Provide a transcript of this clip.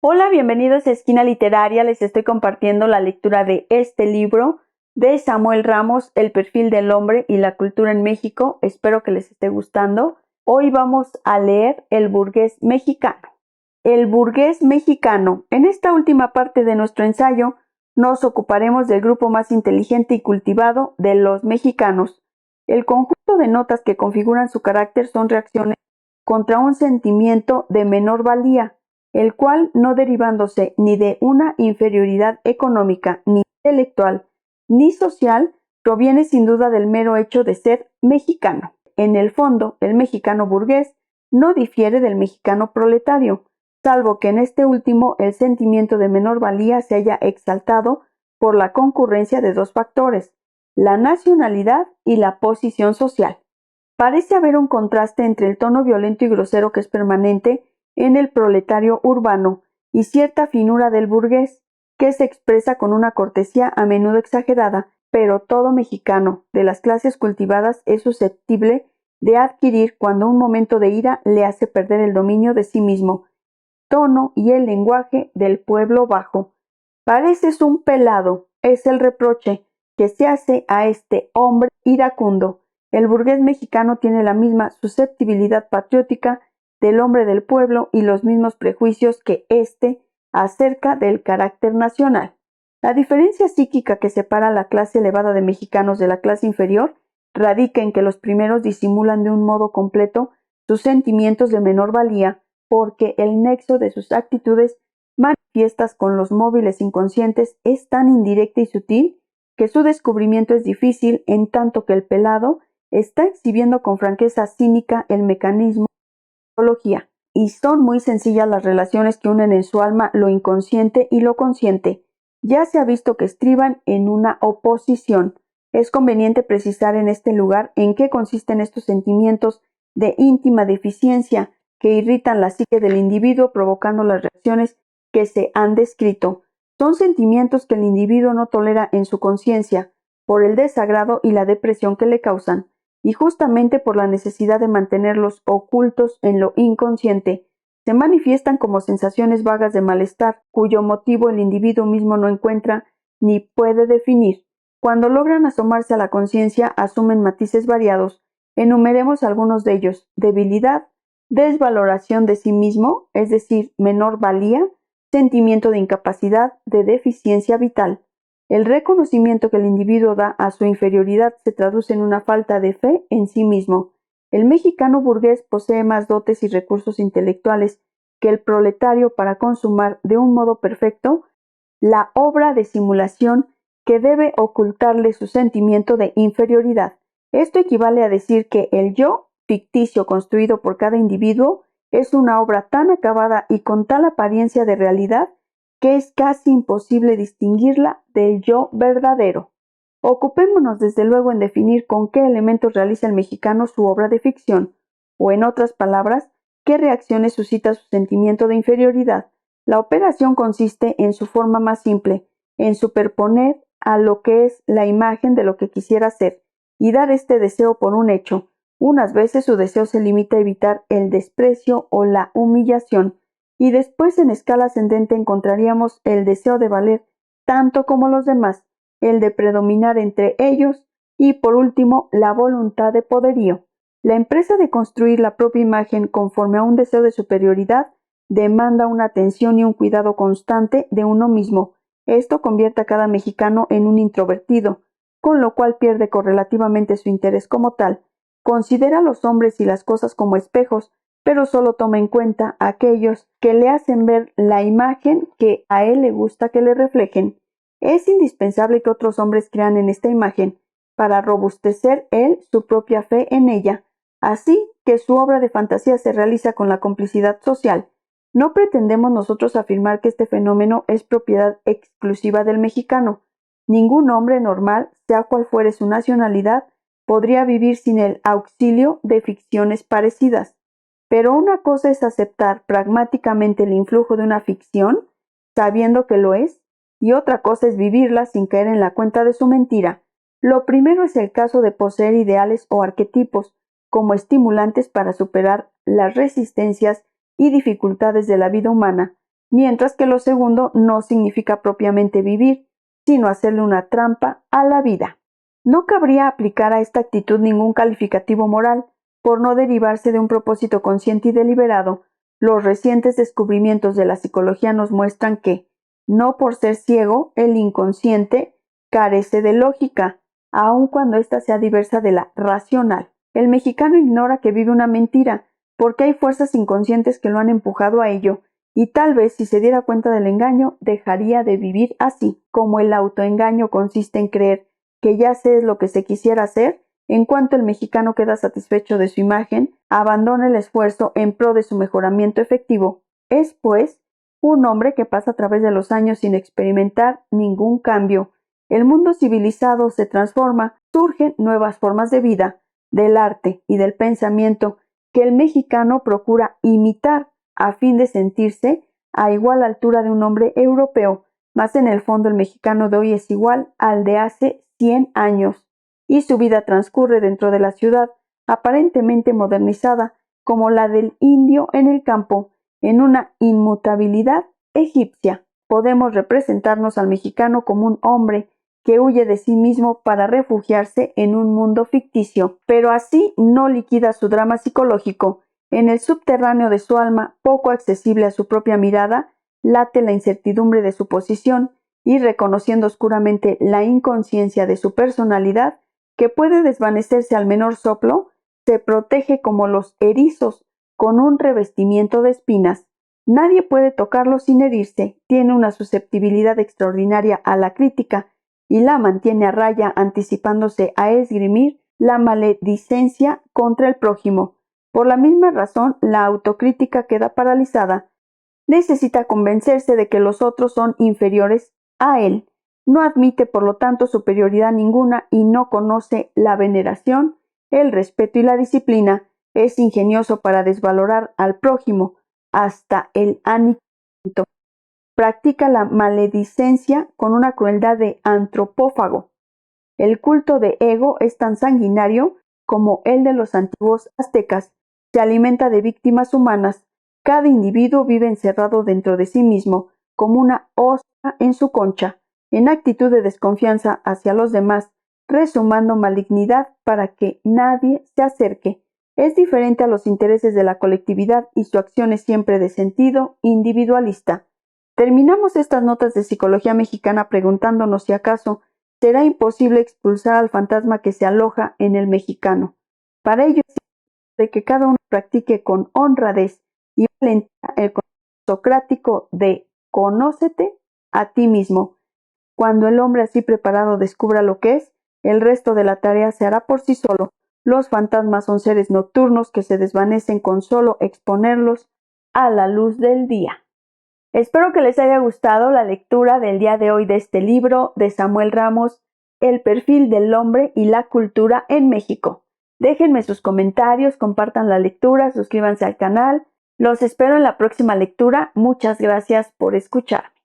Hola, bienvenidos a Esquina Literaria. Les estoy compartiendo la lectura de este libro de Samuel Ramos, El perfil del hombre y la cultura en México. Espero que les esté gustando. Hoy vamos a leer El burgués mexicano. El burgués mexicano. En esta última parte de nuestro ensayo nos ocuparemos del grupo más inteligente y cultivado de los mexicanos. El conjunto de notas que configuran su carácter son reacciones contra un sentimiento de menor valía, el cual, no derivándose ni de una inferioridad económica, ni intelectual, ni social, proviene sin duda del mero hecho de ser mexicano. En el fondo, el mexicano burgués no difiere del mexicano proletario, salvo que en este último el sentimiento de menor valía se haya exaltado por la concurrencia de dos factores, la nacionalidad y la posición social. Parece haber un contraste entre el tono violento y grosero que es permanente en el proletario urbano y cierta finura del burgués, que se expresa con una cortesía a menudo exagerada, pero todo mexicano de las clases cultivadas es susceptible de adquirir cuando un momento de ira le hace perder el dominio de sí mismo, tono y el lenguaje del pueblo bajo. Pareces un pelado, es el reproche que se hace a este hombre iracundo. El burgués mexicano tiene la misma susceptibilidad patriótica del hombre del pueblo y los mismos prejuicios que éste acerca del carácter nacional. La diferencia psíquica que separa a la clase elevada de mexicanos de la clase inferior radica en que los primeros disimulan de un modo completo sus sentimientos de menor valía, porque el nexo de sus actitudes manifiestas con los móviles inconscientes es tan indirecta y sutil que su descubrimiento es difícil, en tanto que el pelado está exhibiendo con franqueza cínica el mecanismo de la psicología, y son muy sencillas las relaciones que unen en su alma lo inconsciente y lo consciente. Ya se ha visto que estriban en una oposición. Es conveniente precisar en este lugar en qué consisten estos sentimientos de íntima deficiencia que irritan la psique del individuo, provocando las reacciones que se han descrito. Son sentimientos que el individuo no tolera en su conciencia, por el desagrado y la depresión que le causan, y justamente por la necesidad de mantenerlos ocultos en lo inconsciente, se manifiestan como sensaciones vagas de malestar, cuyo motivo el individuo mismo no encuentra ni puede definir. Cuando logran asomarse a la conciencia, asumen matices variados. Enumeremos algunos de ellos: debilidad, desvaloración de sí mismo, es decir, menor valía, sentimiento de incapacidad, de deficiencia vital. El reconocimiento que el individuo da a su inferioridad se traduce en una falta de fe en sí mismo. El mexicano burgués posee más dotes y recursos intelectuales que el proletario para consumar de un modo perfecto la obra de simulación que debe ocultarle su sentimiento de inferioridad. Esto equivale a decir que el yo ficticio construido por cada individuo es una obra tan acabada y con tal apariencia de realidad que es casi imposible distinguirla del yo verdadero. Ocupémonos desde luego en definir con qué elementos realiza el mexicano su obra de ficción, o en otras palabras, qué reacciones suscita su sentimiento de inferioridad. La operación consiste en su forma más simple, en superponer a lo que es la imagen de lo que quisiera ser, y dar este deseo por un hecho. Unas veces su deseo se limita a evitar el desprecio o la humillación, y después en escala ascendente encontraríamos el deseo de valer tanto como los demás, el de predominar entre ellos, y por último la voluntad de poderío. La empresa de construir la propia imagen conforme a un deseo de superioridad demanda una atención y un cuidado constante de uno mismo. Esto convierte a cada mexicano en un introvertido, con lo cual pierde correlativamente su interés como tal. Considera a los hombres y las cosas como espejos, pero solo toma en cuenta aquellos que le hacen ver la imagen que a él le gusta que le reflejen. Es indispensable que otros hombres crean en esta imagen, para robustecer él su propia fe en ella, así que su obra de fantasía se realiza con la complicidad social. No pretendemos nosotros afirmar que este fenómeno es propiedad exclusiva del mexicano. Ningún hombre normal, sea cual fuere su nacionalidad, podría vivir sin el auxilio de ficciones parecidas. Pero una cosa es aceptar pragmáticamente el influjo de una ficción, sabiendo que lo es, y otra cosa es vivirla sin caer en la cuenta de su mentira. Lo primero es el caso de poseer ideales o arquetipos como estimulantes para superar las resistencias y dificultades de la vida humana. mientras que lo segundo no significa propiamente vivir, sino hacerle una trampa a la vida. No cabría aplicar a esta actitud ningún calificativo moral, por no derivarse de un propósito consciente y deliberado. Los recientes descubrimientos de la psicología nos muestran que, no por ser ciego, el inconsciente carece de lógica, aun cuando ésta sea diversa de la racional. El mexicano ignora que vive una mentira, porque hay fuerzas inconscientes que lo han empujado a ello, y tal vez si se diera cuenta del engaño, dejaría de vivir así. Como el autoengaño consiste en creer que ya se es lo que se quisiera hacer, en cuanto el mexicano queda satisfecho de su imagen, abandona el esfuerzo en pro de su mejoramiento efectivo. Es, pues, un hombre que pasa a través de los años sin experimentar ningún cambio. El mundo civilizado se transforma, surgen nuevas formas de vida, del arte y del pensamiento que el mexicano procura imitar a fin de sentirse a igual altura de un hombre europeo, mas en el fondo el mexicano de hoy es igual al de hace 100 años, y su vida transcurre dentro de la ciudad, aparentemente modernizada, como la del indio en el campo, en una inmutabilidad egipcia. Podemos representarnos al mexicano como un hombre que huye de sí mismo para refugiarse en un mundo ficticio, pero así no liquida su drama psicológico. En el subterráneo de su alma, poco accesible a su propia mirada, late la incertidumbre de su posición, y reconociendo oscuramente la inconsciencia de su personalidad, que puede desvanecerse al menor soplo, se protege como los erizos con un revestimiento de espinas. Nadie puede tocarlo sin herirse, tiene una susceptibilidad extraordinaria a la crítica y la mantiene a raya anticipándose a esgrimir la maledicencia contra el prójimo. Por la misma razón, la autocrítica queda paralizada. Necesita convencerse de que los otros son inferiores a él. No admite, por lo tanto, superioridad ninguna y no conoce la veneración, el respeto y la disciplina. Es ingenioso para desvalorar al prójimo hasta el aniquilamiento. Practica la maledicencia con una crueldad de antropófago. El culto de ego es tan sanguinario como el de los antiguos aztecas. Se alimenta de víctimas humanas. Cada individuo vive encerrado dentro de sí mismo, como una ostra en su concha, en actitud de desconfianza hacia los demás, resumando malignidad para que nadie se acerque. Es diferente a los intereses de la colectividad y su acción es siempre de sentido individualista. Terminamos estas notas de psicología mexicana preguntándonos si acaso será imposible expulsar al fantasma que se aloja en el mexicano. Para ello es de que cada uno practique con honradez y valentía el concepto socrático de conócete a ti mismo. Cuando el hombre así preparado descubra lo que es, el resto de la tarea se hará por sí solo. Los fantasmas son seres nocturnos que se desvanecen con solo exponerlos a la luz del día. Espero que les haya gustado la lectura del día de hoy de este libro de Samuel Ramos, El perfil del hombre y la cultura en México. Déjenme sus comentarios, compartan la lectura, suscríbanse al canal. Los espero en la próxima lectura. Muchas gracias por escuchar.